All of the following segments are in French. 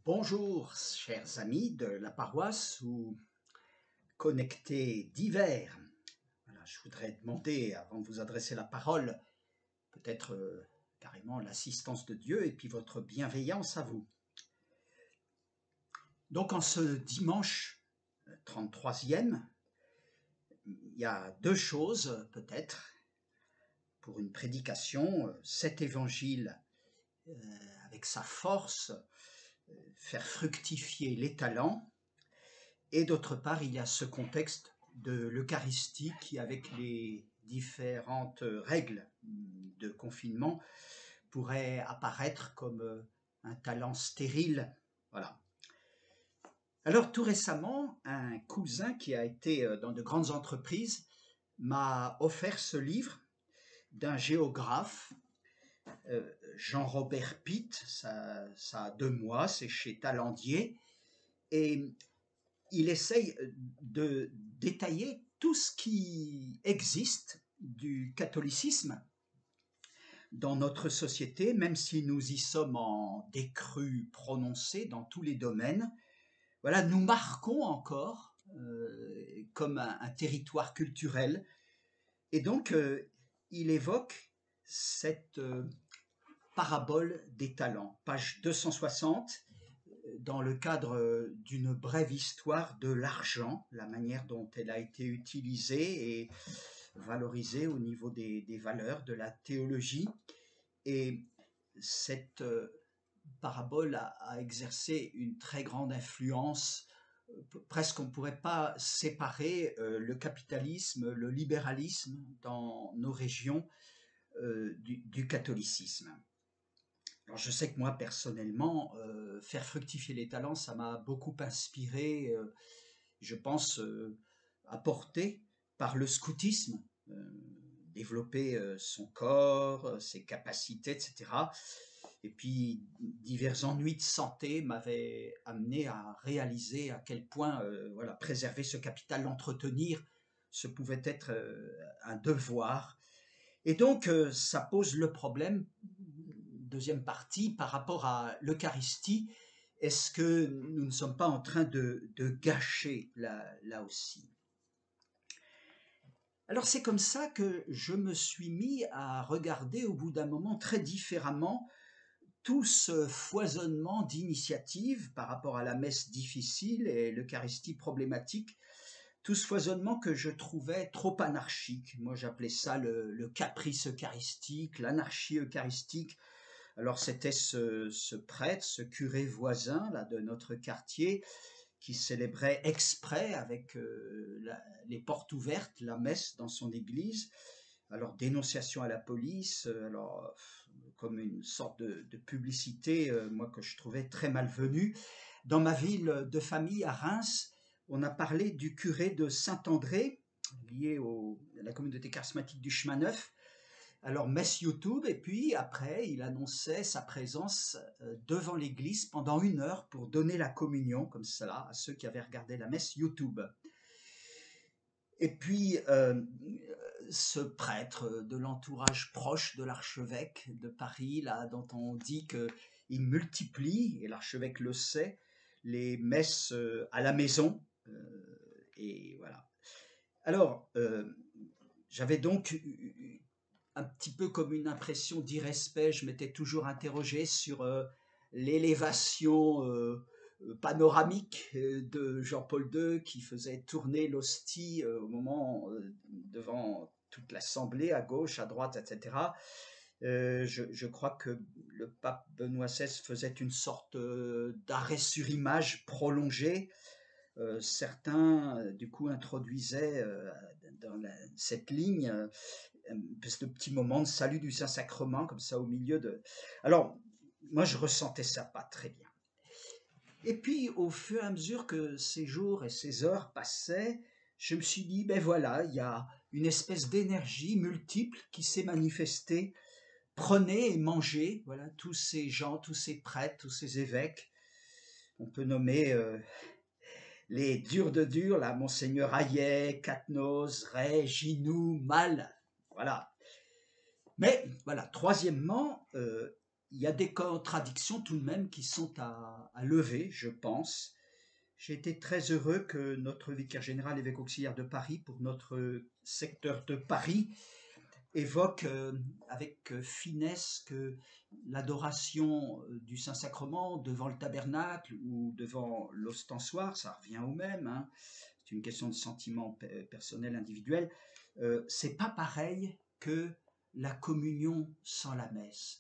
Bonjour, chers amis de la paroisse ou connectés divers. Voilà, je voudrais demander, avant de vous adresser la parole, peut-être carrément l'assistance de Dieu et puis votre bienveillance à vous. Donc en ce dimanche 33e, il y a deux choses peut-être pour une prédication, cet évangile avec sa force, faire fructifier les talents. Et d'autre part, il y a ce contexte de l'Eucharistie qui, avec les différentes règles de confinement, pourrait apparaître comme un talent stérile. Voilà. Alors tout récemment, un cousin qui a été dans de grandes entreprises m'a offert ce livre d'un géographe, Jean-Robert Pitt, ça a 2 mois, c'est chez Talandier, et il essaye de détailler tout ce qui existe du catholicisme dans notre société, même si nous y sommes en décrue prononcée dans tous les domaines. Voilà, nous marquons encore comme un territoire culturel. Et donc, il évoque cette parabole des talents, page 260, dans le cadre d'une brève histoire de l'argent, la manière dont elle a été utilisée et valorisée au niveau des valeurs de la théologie. Et cette parabole a exercé une très grande influence. Presque on ne pourrait pas séparer le capitalisme, le libéralisme dans nos régions du catholicisme. Alors je sais que moi personnellement, faire fructifier les talents, ça m'a beaucoup inspiré, je pense, apporté par le scoutisme, développer son corps, ses capacités, etc. Et puis divers ennuis de santé m'avaient amené à réaliser à quel point voilà, préserver ce capital, l'entretenir, ce pouvait être un devoir. Et donc ça pose le problème, deuxième partie, par rapport à l'Eucharistie. Est-ce que nous ne sommes pas en train de gâcher là aussi? Alors c'est comme ça que je me suis mis à regarder au bout d'un moment très différemment tout ce foisonnement d'initiatives par rapport à la messe difficile et l'Eucharistie problématique, tout ce foisonnement que je trouvais trop anarchique. Moi j'appelais ça le caprice eucharistique, l'anarchie eucharistique. Alors c'était ce prêtre, ce curé voisin là, de notre quartier, qui célébrait exprès avec les portes ouvertes la messe dans son église. Alors dénonciation à la police, alors comme une sorte de publicité, moi que je trouvais très malvenue. Dans ma ville de famille à Reims, on a parlé du curé de Saint-André, lié à la communauté charismatique du Chemin Neuf. Alors messe YouTube, et puis après il annonçait sa présence devant l'église pendant 1 heure pour donner la communion comme cela à ceux qui avaient regardé la messe YouTube. Et puis ce prêtre de l'entourage proche de l'archevêque de Paris, là, dont on dit qu'il multiplie, et l'archevêque le sait, les messes à la maison. Et voilà. Alors, j'avais donc un petit peu comme une impression d'irrespect, je m'étais toujours interrogé sur l'élévation panoramique de Jean-Paul II qui faisait tourner l'hostie au moment devant toute l'assemblée, à gauche, à droite, etc. Je crois que le pape Benoît XVI faisait une sorte d'arrêt sur image prolongé. Certains, du coup, introduisaient dans cette ligne un petit moment de salut du Saint-Sacrement, comme ça, au milieu de... Alors, moi, je ressentais ça pas très bien. Et puis, au fur et à mesure que ces jours et ces heures passaient, je me suis dit, ben voilà, il y a une espèce d'énergie multiple qui s'est manifestée. Prenez et mangez, voilà, tous ces gens, tous ces prêtres, tous ces évêques. On peut nommer les durs de durs, là, Monseigneur Hayet, Catnos, Ray, Ginou, Mal, voilà. Mais, voilà, troisièmement, il y a des contradictions tout de même qui sont à lever, je pense. J'ai été très heureux que notre vicaire général, évêque auxiliaire de Paris, pour notre secteur de Paris, évoque avec finesse que l'adoration du Saint-Sacrement devant le tabernacle ou devant l'ostensoir, ça revient au même, hein, c'est une question de sentiment personnel, individuel, c'est pas pareil que la communion sans la messe.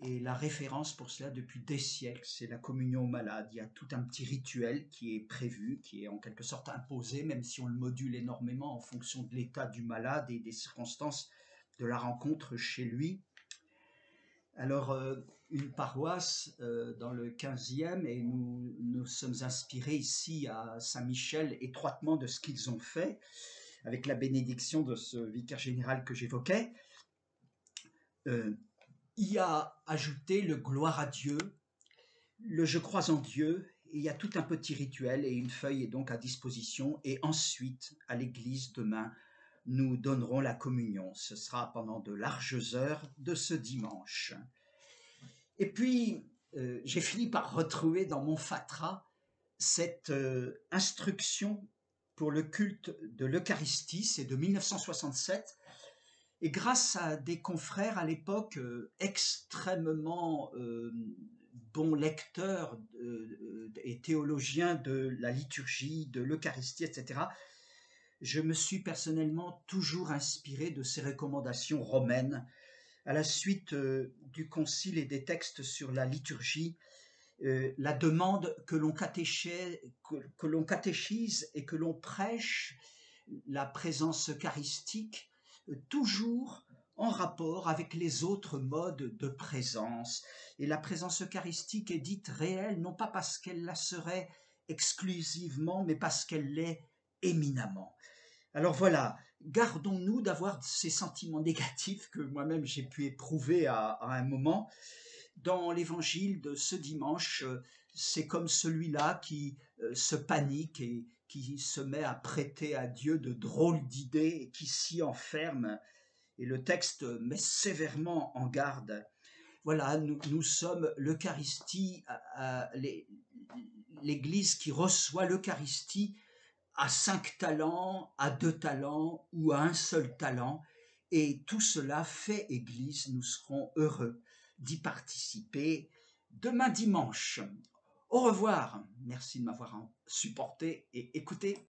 Et la référence pour cela depuis des siècles, c'est la communion aux malades. Il y a tout un petit rituel qui est prévu, qui est en quelque sorte imposé, même si on le module énormément en fonction de l'état du malade et des circonstances de la rencontre chez lui. Alors, une paroisse dans le 15e, et nous sommes inspirés ici à Saint-Michel étroitement de ce qu'ils ont fait, avec la bénédiction de ce vicaire général que j'évoquais, y a ajouté le gloire à Dieu, le je crois en Dieu, et il y a tout un petit rituel et une feuille est donc à disposition. Et ensuite, à l'église, demain, nous donnerons la communion. Ce sera pendant de larges heures de ce dimanche. Et puis, j'ai fini par retrouver dans mon fatras cette instruction pour le culte de l'Eucharistie, c'est de 1967. Et grâce à des confrères à l'époque extrêmement bons lecteurs et théologiens de la liturgie, de l'Eucharistie, etc., je me suis personnellement toujours inspiré de ces recommandations romaines. À la suite du concile et des textes sur la liturgie, la demande que l'on catéchise et que l'on prêche la présence eucharistique, toujours en rapport avec les autres modes de présence. Et la présence eucharistique est dite réelle, non pas parce qu'elle la serait exclusivement, mais parce qu'elle l'est éminemment. Alors voilà, gardons-nous d'avoir ces sentiments négatifs que moi-même j'ai pu éprouver à un moment. Dans l'évangile de ce dimanche, c'est comme celui-là qui se panique et qui se met à prêter à Dieu de drôles d'idées et qui s'y enferme. Et le texte met sévèrement en garde. Voilà, nous sommes l'Eucharistie, l'Église qui reçoit l'Eucharistie à 5 talents, à 2 talents ou à un seul talent. Et tout cela fait Église, nous serons heureux d'y participer demain dimanche. Au revoir, merci de m'avoir supporté et écouté.